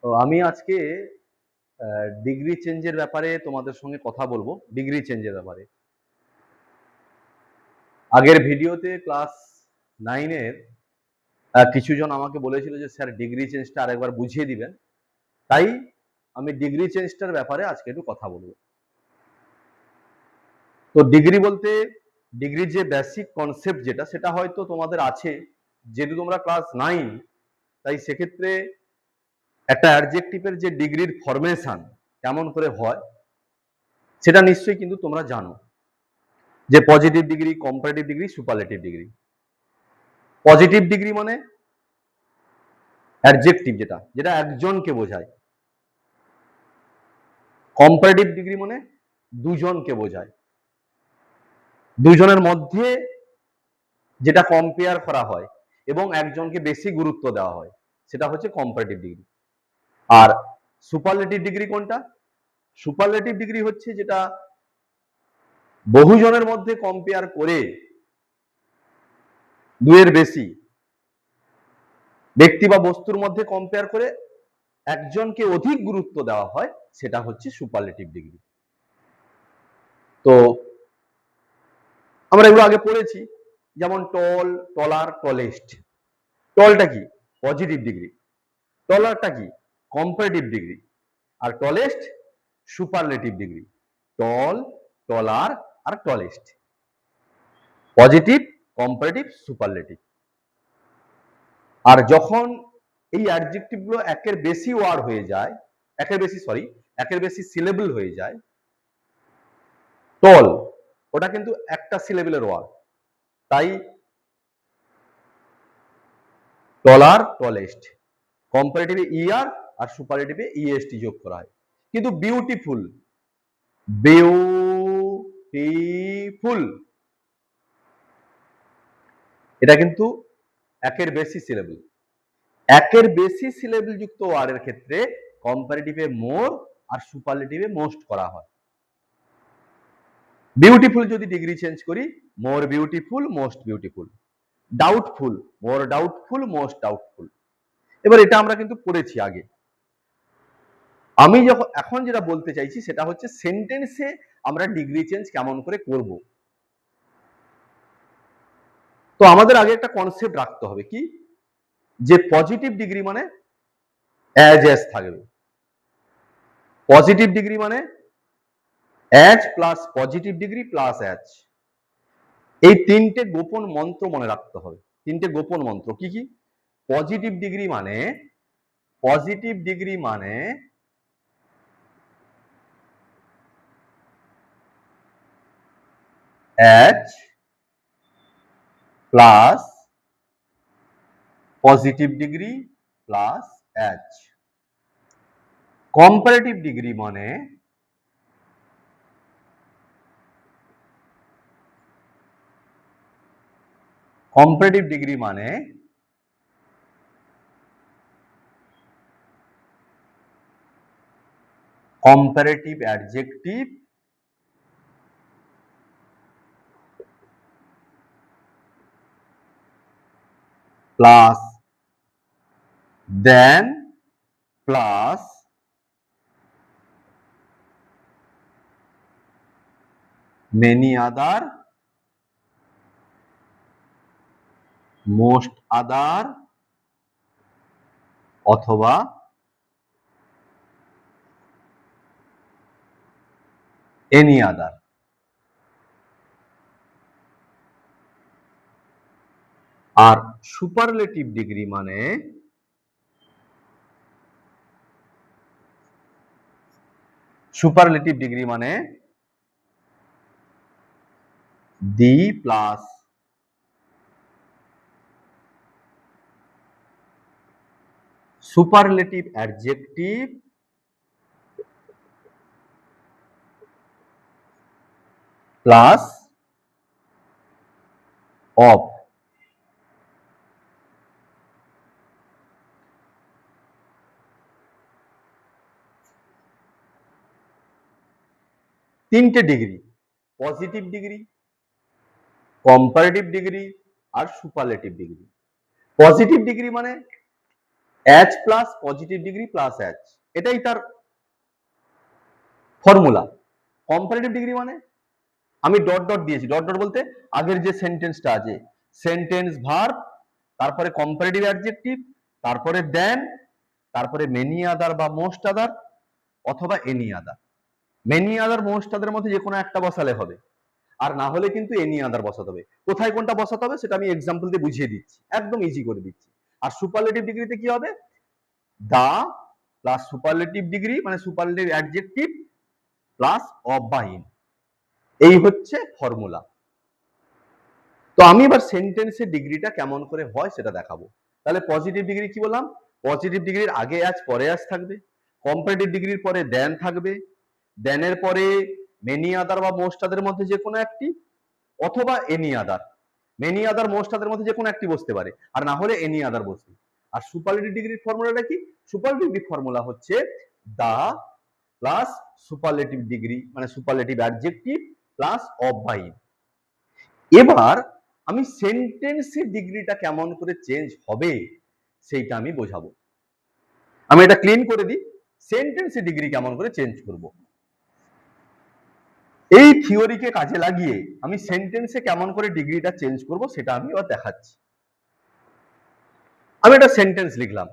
তো আমি আজকে ডিগ্রি চেঞ্জের ব্যাপারে তোমাদের সঙ্গে কথা বলবো। ডিগ্রি চেঞ্জের ব্যাপারে আগের ভিডিওতে ক্লাস 9-এর কিছুজন আমাকে বলেছিল যে স্যার ডিগ্রি চেঞ্জটা আরেকবার বুঝিয়ে দিবেন, তাই আমি ডিগ্রি চেঞ্জটার ব্যাপারে আজকে একটু কথা বলবো। তো ডিগ্রি বলতে ডিগ্রির যে বেসিক কনসেপ্ট যেটা, সেটা হয়তো তোমাদের আছে, যেহেতু তোমরা ক্লাস 9, তাই সেক্ষেত্রে একটা অ্যাডজেক্টিভের যে ডিগ্রির ফরমেশন কেমন করে হয় সেটা নিশ্চয়ই কিন্তু তোমরা জানো, যে positive degree, comparative degree, superlative degree. Positive degree মানে অ্যাডজেক্টিভ যেটা যেটা একজনকে বোঝায়। কম্পারেটিভ ডিগ্রি মানে দুজনকে বোঝায়, দুজনের মধ্যে যেটা কম্পেয়ার করা হয় এবং একজনকে বেশি গুরুত্ব দেওয়া হয়, সেটা হচ্ছে কম্পারেটিভ ডিগ্রি। আর সুপারলেটিভ ডিগ্রি কোনটা? সুপারলেটিভ ডিগ্রি হচ্ছে যেটা বহুজনের মধ্যে কম্পেয়ার করে, দুয়ের বেশি ব্যক্তি বা বস্তুর মধ্যে কম্পেয়ার করে একজনকে অধিক গুরুত্ব দেওয়া হয়, সেটা হচ্ছে সুপারলেটিভ ডিগ্রি। তো আমরা এগুলো আগে পড়েছি, যেমন টল, টলার, টলেস্ট। টলটা কি? Positive degree. টলারটা কি? Comparative degree. আর tallest superlative degree. Tall, taller আর টলেস্ট, পজিটিভ, কম্পারেটিভ, সুপারলেটিভ। আর যখন এই অ্যাডজেক্টিভ গুলো একের বেশি ওয়ার্ড হয়ে যায়, একের বেশি সিলেবল হয়ে যায়, টল ওটা কিন্তু একটা সিলেবলের ওয়ার্ড, তাই টলার, টলেস্ট। কম্পারেটিভে ইআর আর সুপারলেটিভে ইএসটি যোগ করা হয়। কিন্তু বিউটিফুল, বিউটিফুল এটা কিন্তু একের বেশি সিলেবল। একের বেশি সিলেবল যুক্ত ওয়ার্ডের ক্ষেত্রে কম্পারেটিভে মোর আর সুপারলেটিভে মোস্ট করা হয়। বিউটিফুল যদি ডিগ্রি চেঞ্জ করি, more beautiful, most beautiful. Doubtful, more doubtful, most doubtful. এবার এটা আমরা কিন্তু পড়েছি আগে। আমি এখন যেটা বলতে চাইছি সেটা হচ্ছে সেন্টেন্সে আমরা ডিগ্রি চেঞ্জ কেমন করে করব। তো আমাদের আগে একটা কনসেপ্ট রাখতে হবে, কি? যে পজিটিভ ডিগ্রি মানে অ্যাজ অ্যাজ থাকবে। পজিটিভ ডিগ্রি মানে as plus positive degree plus as. এই তিনটে গোপন মন্ত্র মনে রাখতে হবে। তিনটে গোপন মন্ত্র কি কি? পজিটিভ ডিগ্রি মানে as plus positive degree plus as. Comparative degree মানে comparative adjective plus than plus many other, most other, অথবা এনি আদার। আর সুপারলেটিভ ডিগ্রি মানে the plus superlative adjective plus of. তিনটে degree, positive degree, comparative degree আর superlative degree. Positive degree মানে H plus positive degree plus H, এটাই তার formula. Comparative degree মানে আমি ডট ডট দিয়েছি, ডট ডট বলতে আগের যে সেন্টেন্সটা আছে, সেন্টেন্স ভার্ব, তারপরে কম্পারেটিভ অ্যাডজেক্টিভ, তারপরে দেন, তারপরে মেনি আদার বা মোস্ট আদার অথবা এনি আদার। মেনি আদার মোস্ট আদার মধ্যে যে কোনো একটা বসালে হবে, আর না হলে কিন্তু এনি আদার বসাতে হবে। কোথায় কোনটা বসাতে হবে সেটা আমি এক্সাম্পল দিয়ে বুঝিয়ে দিচ্ছি, একদম ইজি করে দিচ্ছি। আর সুপারলেটিভ ডিগ্রিতে কি হবে? দা প্লাস সুপারলেটিভ ডিগ্রি মানে সুপারলেটিভ অ্যাডজেক্টিভ প্লাস অফ বা ইন, এই হচ্ছে ফর্মুলা। তো আমি এবার সেন্টেন্সের ডিগ্রিটা কেমন করে হয় সেটা দেখাবো। তাহলে পজিটিভ ডিগ্রি কি বললাম? পজিটিভ ডিগ্রির আগে আজ পরে আজ থাকবে, কম্পারেটিভ ডিগ্রির পরে দেন থাকবে, দেনের পরে মেনি আদার বা মোস্ট আদার মধ্যে যে কোনো একটি অথবা এনি আদার। মেনি আদার মোস্ট আদার মধ্যে যে কোনো একটি বসতে পারে, আর না হলে এনি আদার বসবে। আর সুপারলেটিভ ডিগ্রির ফর্মুলাটা কি? সুপারলেটিভ ডিগ্রির ফর্মুলা হচ্ছে দা প্লাস সুপারলেটিভ ডিগ্রি মানে সুপারলেটিভ অ্যাডজেক্টিভ প্লাস অফ বা ইন। এবার আমি সেন্টেন্সের ডিগ্রিটা কেমন করে চেঞ্জ হবে সেইটা আমি বোঝাবো। আমি এটা ক্লিন করে দিই, সেন্টেন্সের ডিগ্রি কেমন করে চেঞ্জ করব। এই থিওরিকে কাজে লাগিয়ে আমি সেন্টেন্সে কেমন করে ডিগ্রিটা চেঞ্জ করব সেটা আমি এবার দেখাচ্ছি। আমি একটা সেন্টেন্স লিখলাম,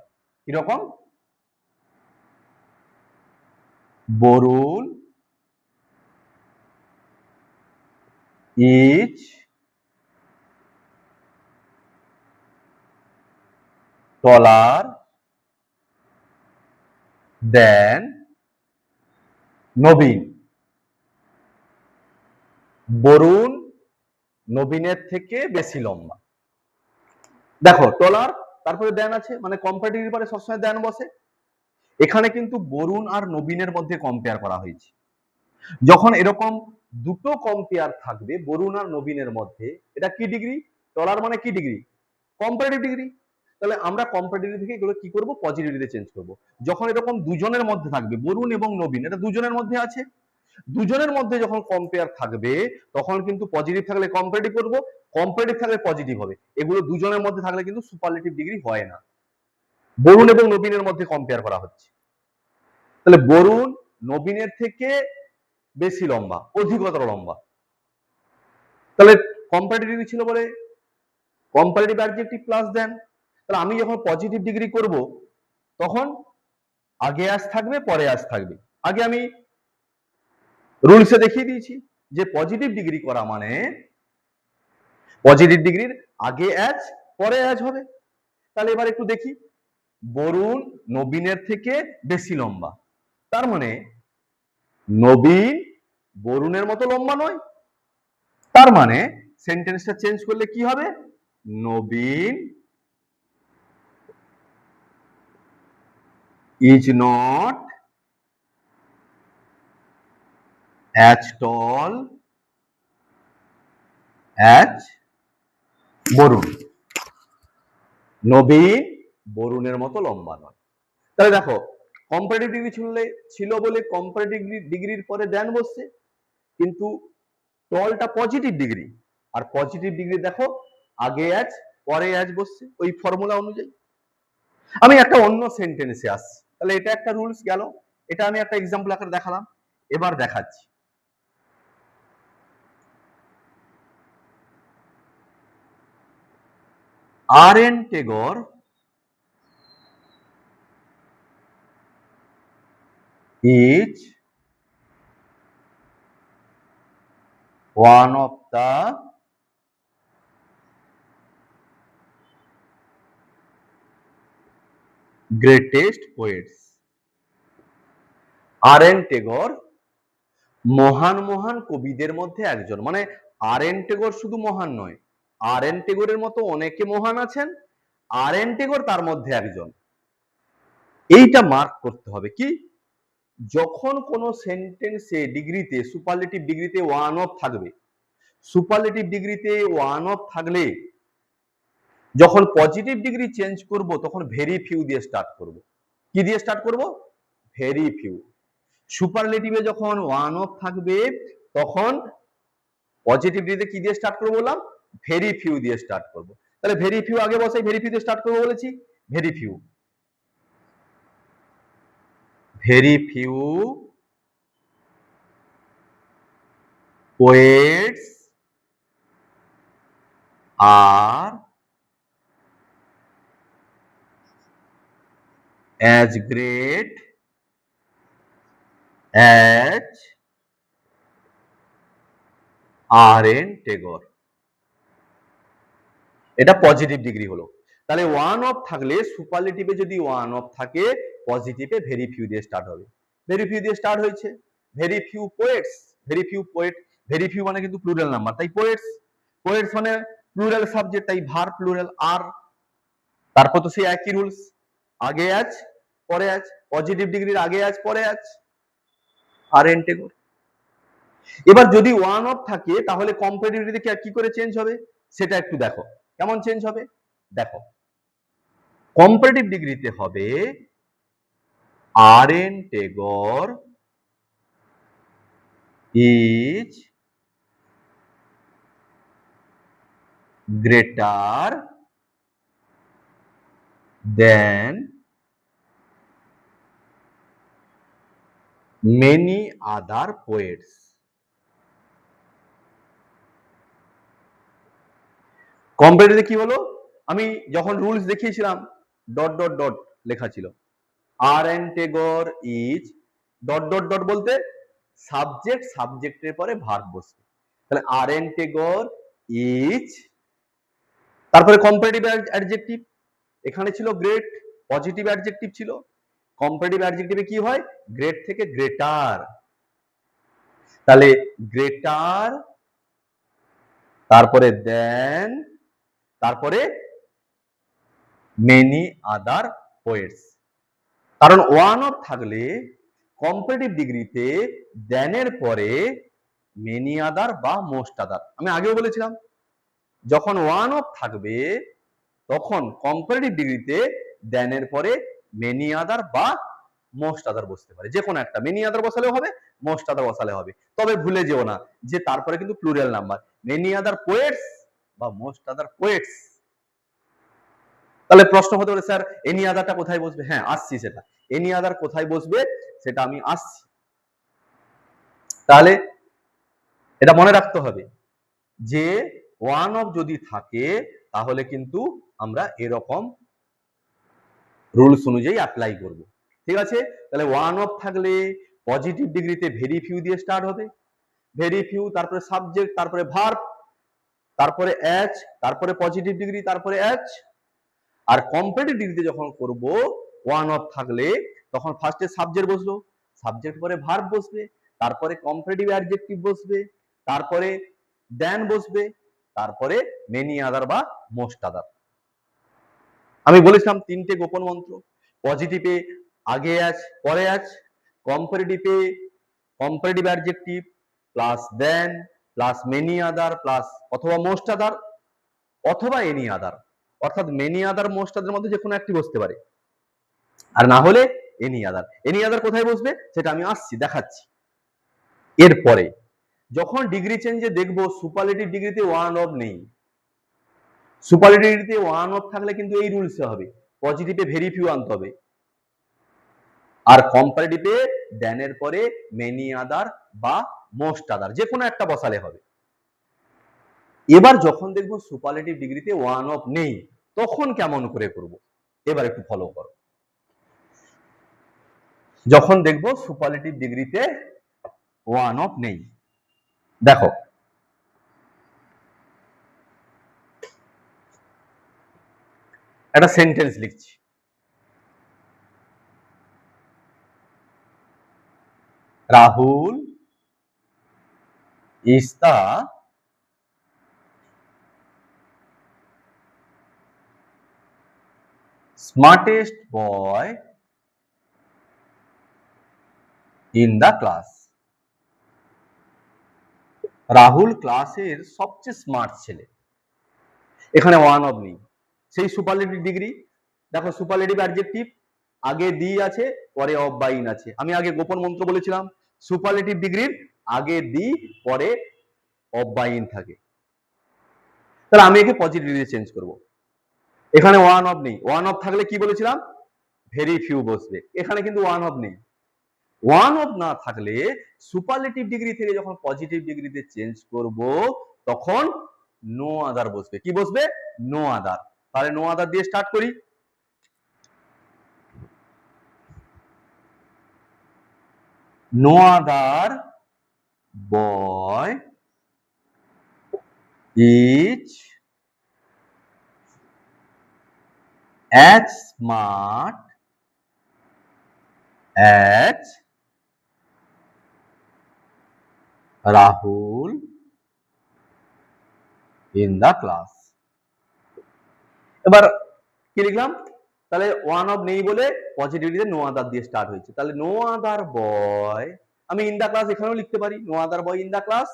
কিরকম? বরুণ ইজ taller than নবীন। বরুণ নবীনের থেকে বেশি লম্বা। দেখো টলার তারপরে দেন আছে, মানে কম্পারেটিভের পরে সবসময় দেন বসে। এখানে কিন্তু বরুণ আর নবীনের মধ্যে কম্পেয়ার করা হয়েছে। যখন এরকম দুটো কম্পেয়ার থাকবে বরুণ আর নবীনের মধ্যে, এটা কি ডিগ্রি? টলার মানে কি ডিগ্রি? Comparative degree. তাহলে আমরা কম্পারেটিভ থেকে এগুলো কি করব? পজিটিভিটিতে চেঞ্জ করব। যখন এরকম দুজনের মধ্যে থাকবে, বরুণ এবং নবীন, এটা দুজনের মধ্যে আছে, দুজনের মধ্যে যখন কম্পেয়ার থাকবে তখন কিন্তু পজিটিভ থাকলে কম্পারেটিভ করব, কম্পারেটিভ থাকলে পজিটিভ হবে। এগুলো দুজনের মধ্যে থাকলে কিন্তু সুপারলেটিভ ডিগ্রি হয় না। বরুণ এবং নবীনের মধ্যে কম্পেয়ার করা হচ্ছে, তাহলে বরুণ নবীনের থেকে বেশি লম্বা, অধিকতর লম্বা। তাহলে কম্পারেটিভ ডিগ্রি ছিল বলে কম্পারেটিভ অ্যাডজেক্টিভ প্লাস দেন। তাহলে আমি যখন পজিটিভ ডিগ্রি করব তখন আগে আজ থাকবে পরে আজ থাকবে। আগে আমি রুলসে দেখিয়ে দিয়েছি যে পজিটিভ ডিগ্রি করা মানে পজিটিভ ডিগ্রির আগে অ্যাজ পরে অ্যাজ হবে। তাহলে এবার একটু দেখি, বরুণ নবীনের থেকে বেশি লম্বা, তার মানে নবীন বরুণের মতো লম্বা নয়। তার মানে সেন্টেন্সটা চেঞ্জ করলে কি হবে? নবীন is not as tall as Varun. নবীন বরুণের মতো লম্বা নয়। তাহলে দেখো কম্পারেটিভ ডিগ্রি ছিল বলে কম্পারেটিভ ডিগ্রির পরে দেন বসছে, কিন্তু টলটা পজিটিভ ডিগ্রি, আর পজিটিভ ডিগ্রি দেখো আগে অ্যাজ পরে অ্যাজ বসছে ওই ফর্মুলা অনুযায়ী। আমি একটা অন্য সেন্টেন্সে আসছি, তাহলে এটা একটা রুলস গেল, এটা আমি একটা এক্সাম্পল আকারে দেখালাম। এবার দেখাচ্ছি, আর.এন. Tagore is one of the greatest poets. আর.এন. Tagore মহান মহান কবিদের মধ্যে একজন। মানে আর.এন. টেগর শুধু মহান নয়, আর.এন. টেগরের মতো অনেকে মহান আছেন, আর.এন. টেগর তার মধ্যে একজন। এইটা মার্ক করতে হবে কি, যখন কোন সেন্টেন্সে ডিগ্রিতে সুপারলেটিভ ডিগ্রিতে ওয়ান অফ থাকবে, সুপারলেটিভ ডিগ্রিতে ওয়ান অফ থাকলে যখন পজিটিভ ডিগ্রি চেঞ্জ করব তখন ভেরি ফিউ দিয়ে স্টার্ট করব। কি দিয়ে স্টার্ট করব? Very few. সুপারলেটিভে যখন ওয়ান অফ থাকবে তখন পজিটিভ ডিগ্রিতে কি দিয়ে স্টার্ট করব বললাম? ভেরি ফিউ দিয়ে স্টার্ট করব। তাহলে ভেরি ফিউ আগে বসাই, ভেরি ফিউ দিয়ে স্টার্ট করব বলেছি, very few. very few poets are as great as R.N. Tagore. এটা পজিটিভ ডিগ্রি হলো। তাহলে ওয়ান অফ থাকলে সুপারলেটিভে যদি ওয়ান অফ থাকে পজিটিভে ভেরি ফিউ দিয়ে স্টার্ট হবে। ভেরি ফিউ দিয়ে স্টার্ট হয়েছে। Very few poets, very few poet, very few মানে কিন্তু প্লুরাল নাম্বার, তাই পোয়েটস, পোয়েটস মানে প্লুরাল সাবজেক্ট, তাই ভার্ব প্লুরাল আর। তারপর তো সেই একই রুলস, আগে আজ পরে আজ, পজিটিভ ডিগ্রির আগে আজ পরে আজ, আর.এন. টেগোর। এবার যদি ওয়ান অফ থাকে তাহলে কম্পারেটিভলি কি করে চেঞ্জ হবে সেটা একটু দেখো। কেমন চেঞ্জ হবে দেখো, কম্পারেটিভ ডিগ্রিতে হবে R N. Tagore is greater than many other poets. কম্পারেটিভে কি হলো, আমি যখন রুলস দেখিয়েছিলাম ডট ডট ডট লেখা ছিল, আর.এন. Tagore is dot dot dot বলতে সাবজেক্ট, সাবজেক্টের পরে ভার্ব বসবে। তাহলে আর.এন. টেগোর ইজ, তারপরে কম্পারেটিভ অ্যাডজেক্টিভ, এখানে ছিল গ্রেট, পজিটিভ অ্যাডজেক্টিভ ছিল। কম্পারেটিভ অ্যাডজেক্টিভে কি হয়, গ্রেট থেকে গ্রেটার, তাহলে গ্রেটার, তারপরে দেন, তারপরে মেনি আদার পোয়েটস। কারণ ওয়ান অফ থাকলে কম্পারেটিভ ডিগ্রিতে দেনের পরে মেনি আদার বা মোস্ট আদার। আমি আগেও বলেছিলাম যখন ওয়ান অফ থাকবে তখন কম্পারেটিভ ডিগ্রিতে দেনের পরে মেনি আদার বা মোস্ট আদার বসতে পারে, যে কোনো একটা, মেনি আদার বসালেও হবে, মোস্ট আদার বসালে হবে। তবে ভুলে যেও না যে তারপরে কিন্তু plural number, many other poets বা মোস্ট আদার পোয়েটস। তাহলে প্রশ্ন হতে পারে স্যার এনি আদারটা কোথায় বসবে? হ্যাঁ আসছি সেটা, এনি আদার কোথায় বসবে সেটা আমি আসছি। তাহলে এটা মনে রাখতে হবে যে ওয়ান অফ যদি থাকে তাহলে কিন্তু আমরা এরকম রুলস অনুযায়ী অ্যাপ্লাই করব। ঠিক আছে, তাহলে ওয়ান অফ থাকলে পজিটিভ ডিগ্রিতে ভেরি ফিউ দিয়ে স্টার্ট হবে, ভেরি ফিউ, তারপরে সাবজেক্ট, তারপরে ভার্ব, তারপরে এচ, তারপরে পজিটিভ ডিগ্রি, তারপরে এচ। আর কম্পারেটিভ ডিগ্রিতে যখন করব ওয়ান অফ থাকলে তখন ফার্স্টে সাবজেক্ট বসলো, সাবজেক্ট পরে ভার্ব বসবে, তারপরে কম্পারেটিভ অ্যাডজেক্টিভ বসবে, তারপরে দেন বসবে, তারপরে মেনি আদার বা মোস্ট আদার। আমি বলেছিলাম তিনটে গোপন মন্ত্র, পজিটিভে আগে আজ পরে আজ, কম্পারেটিভে comparative adjective plus than plus many other plus অথবা মোস্ট আদার অথবা এনি আদার, অর্থাৎ মেনি আদার মোস্ট আদার মধ্যে যে কোনো একটি বসতে পারে, আর না হলে এনি আদার। এনি আদার কোথায় বসবে সেটা আমি আসছি, দেখাচ্ছি। এরপরে যখন ডিগ্রি চেঞ্জে দেখবো সুপারলেটিভ ডিগ্রিতে ওয়ান অফ নেই, সুপারলেটিভ ডিগ্রিতে ওয়ান অফ থাকলে কিন্তু এই রুলসে হবে, পজিটিভে ভেরি ফিউ আনতে হবে, আর কম্পারেটিভে দেনের পরে মেনি আদার বা মোস্ট আদার যে কোনো একটা বসালে হবে। এবার যখন দেখবো সুপারলেটিভ ডিগ্রিতে ওয়ান অফ নেই তখন কেমন করে করব, এবার একটু ফলো করো। যখন দেখবো সুপারলেটিভ ডিগ্রিতে ওয়ান অফ নেই, দেখো একটা সেন্টেন্স লিখছি, Rahul is the smartest boy in the class. Rahul ক্লাসের সবচেয়ে স্মার্ট ছেলে, এখানে ওয়ান অফ নেই, সেই সুপারলেটিভ ডিগ্রি। দেখো সুপারলেটিভ অ্যাডজেক্টিভ আগে দি আছে পরে অফ বা ইন আছে, আমি আগে গোপন মন্ত্র বলেছিলাম সুপারলেটিভ ডিগ্রির আগে দি পরে অফ বা ইন থাকে। তাহলে আমি একে পজিটিভ ডিগ্রি চেঞ্জ করব, এখানে ওয়ান অফ নেই, ওয়ান অফ থাকলে কি বলেছিলাম ভেরি ফিউ বসবে, এখানে কিন্তু ওয়ান অফ নেই, ওয়ান অফ না থাকলে সুপারলেটিভ ডিগ্রি থেকে যখন পজিটিভ ডিগ্রিতে চেঞ্জ করব তখন নো আদার বসবে। কি বসবে? No other. তাহলে নো আদার দিয়ে স্টার্ট করি। No other boy is as smart as Rahul in the class। এবার কি লিখলাম? তাহলে ওয়ান অফ নেই বলে পজিটিভিটিতে নো আদার দিয়ে স্টার্ট হয়েছে। তাহলে নো আদার বয়, আমি ইন দা ক্লাস এখানেও লিখতে পারি, no other boy in the class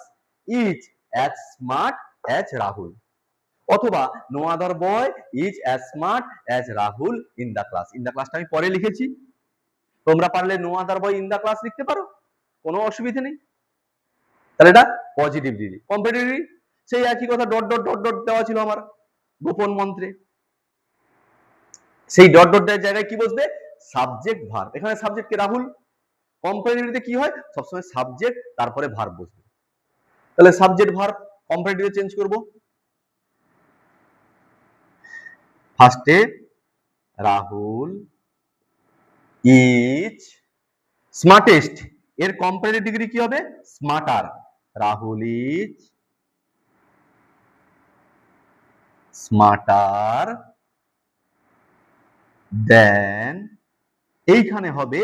is as smart as Rahul, অথবা no other boy is as smart as Rahul in the class. In the ক্লাসটা আমি পরে লিখেছি, তোমরা পারলে no other boy in the class লিখতে পারো, কোনো অসুবিধা নেই। তাহলে এটা পজিটিভ ডিগ্রি। কম্পারেটিভ ডিগ্রি সেই একই কথা, ডট ডট ডট ডট দেওয়া ছিল আমার গোপন মন্ত্রে, সেই ডট ডট দেওয়ার জায়গায় কি বসবে? Subject verb. এখানে সাবজেক্ট কে? রাহুল। কম্পারেটিভে কি হয়? সবসময় সাবজেক্ট তারপরে ভার্ব বসবে। তাহলে সাবজেক্ট ভার্ব কম্পারেটিভে চেঞ্জ করব। ফার্স্টে রাহুল ইজ স্মার্টেস্ট, এর কম্পারেটিভ ডিগ্রি কি হবে? Smarter. Rahul is smarter than, এইখানে হবে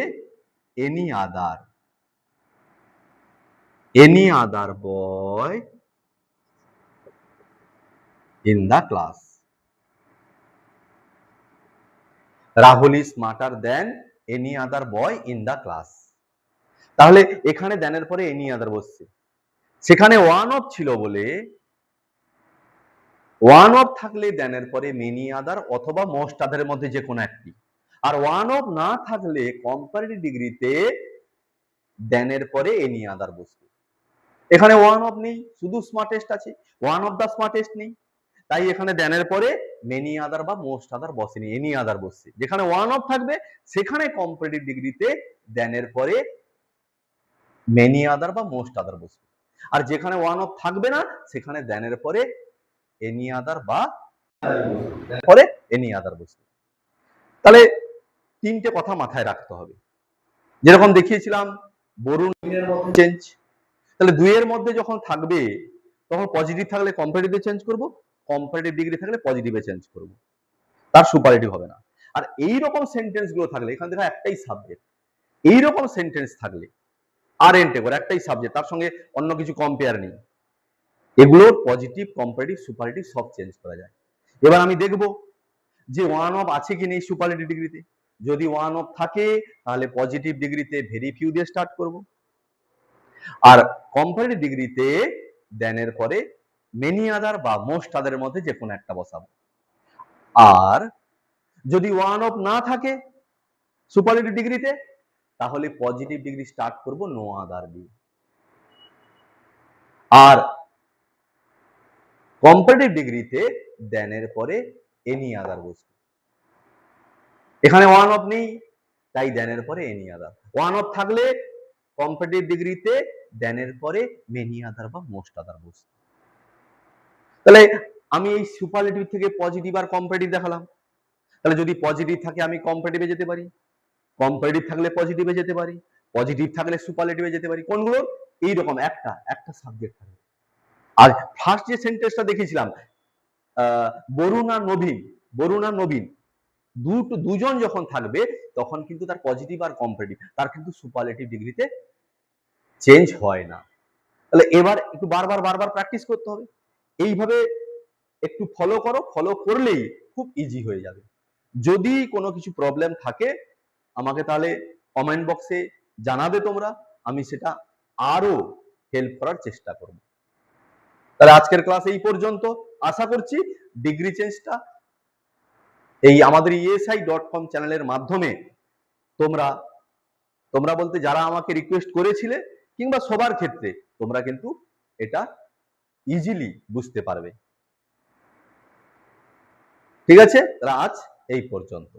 any other, any other boy in the class. Rahul is smarter than any other boy in the class. তাহলে এখানে দেনের পরে এনি আদার বসছে, সেখানে ওয়ান অফ ছিল বলে ওয়ান অফ থাকলে দেনের পরে মেনি আদার অথবা মোস্ট আদারের মধ্যে যে কোনো একটি, আর ওয়ান অফ না থাকলে কম্পারেটিভ ডিগ্রিতে দেনের পরে এনি আদার বসবে। এখানে ওয়ান অফ নেই, শুধু স্মার্টেস্ট আছে, ওয়ান অফ দা স্মার্টেস্ট নেই, তাই এখানে দেনের পরে মেনি আদার বা মোস্ট আদার বসেনি, এনি আদার বসছে। যেখানে ওয়ান অফ থাকবে সেখানে কম্পারেটিভ ডিগ্রিতে দেনের পরে মেনি আদার বা মোস্ট আদার বসবে, আর যেখানে ওয়ান অফ থাকবে না সেখানে দেনের পরে এনি আদার বা পরে এনি আদার বসবে। তাহলে তিনটে কথা মাথায় রাখতে হবে, যেরকম দেখিয়েছিলাম বরুণের মধ্যে চেঞ্জ। তাহলে দুইয়ের মধ্যে যখন থাকবে তখন পজিটিভ থাকলে কম্পারেটিভে চেঞ্জ করব, কম্পারেটিভ ডিগ্রি থাকলে পজিটিভে চেঞ্জ করব, তার সুপারলেটিভ হবে না। আর এই রকম সেন্টেন্স গুলো থাকলে, এখানে দেখো একটাই সাবজেক্ট, এই রকম সেন্টেন্স থাকলে আর এন্টে করে একটাই সাবজেক্ট, তার সঙ্গে অন্য কিছু কম্পেয়ার নেই, এগুলো পজিটিভ কম্পারেটিভ সুপারলেটিভ সব চেঞ্জ করা যায়। এবার আমি দেখব যে ওয়ান অফ আছে কি নেই সুপারলেটিভ ডিগ্রিতে। যদি ওয়ান অফ থাকে তাহলে পজিটিভ ডিগ্রিতে ভেরি ফিউ দিয়ে স্টার্ট করব, আর কম্পারেটিভ ডিগ্রিতে দেনের পরে মেনি আদার বা মোস্ট আদারের মধ্যে যে কোনো একটা বসাবো। আর যদি ওয়ান অফ না থাকে সুপারলেটিভ ডিগ্রিতে তাহলে পজিটিভ ডিগ্রি স্টার্ট করব নো আদার দিয়ে, আর কম্পারেটিভ ডিগ্রিতে দেনের পরে এনি আদার বসবে। এখানে ওয়ান অফ নেই তাই দেনের পরে এনি আদার, ওয়ান অফ থাকলে কম্পারেটিভ ডিগ্রিতে দেনের পরে মেনি আদার বা মোস্ট আদার বসবে। তাহলে আমি এই সুপারলেটিভ থেকে পজিটিভ আর কম্পারেটিভ দেখালাম। তাহলে যদি পজিটিভ থাকে আমি কম্পারেটিভে যেতে পারি, কম্পারেটিভ থাকলে পজিটিভে যেতে পারি, পজিটিভ থাকলে সুপারলেটিভে যেতে পারি। কোনগুলো? এইরকম একটা সাবজেক্ট থাকে। আর ফার্স্ট যে সেন্টেন্সটা দেখেছিলাম বরুণ আর নবীন, বরুণ আর নবীন দুজন যখন থাকবে তখন কিন্তু তার পজিটিভ আর কম্পারেটিভ তার কিন্তু সুপারলেটিভ ডিগ্রিতে চেঞ্জ হয় না। তাহলে এবার একটু বারবার প্র্যাকটিস করতে হবে, এইভাবে একটু ফলো করো, ফলো করলেই খুব ইজি হয়ে যাবে। যদি কোনো কিছু প্রবলেম থাকে আমাকে তাহলে কমেন্ট বক্সে জানাবে তোমরা, আমি সেটা আরো হেল্প করার চেষ্টা করব। তাহলে আজকের ক্লাস এই পর্যন্ত। আশা করছি ডিগ্রি চেঞ্জটা এই আমাদের ESI.com চ্যানেলের মাধ্যমে তোমরা বলতে যারা আমাকে রিকোয়েস্ট করেছিলে কিংবা সবার ক্ষেত্রে তোমরা কিন্তু এটা ইজিলি বুঝতে পারবে। ঠিক আছে, আজ এই পর্যন্ত।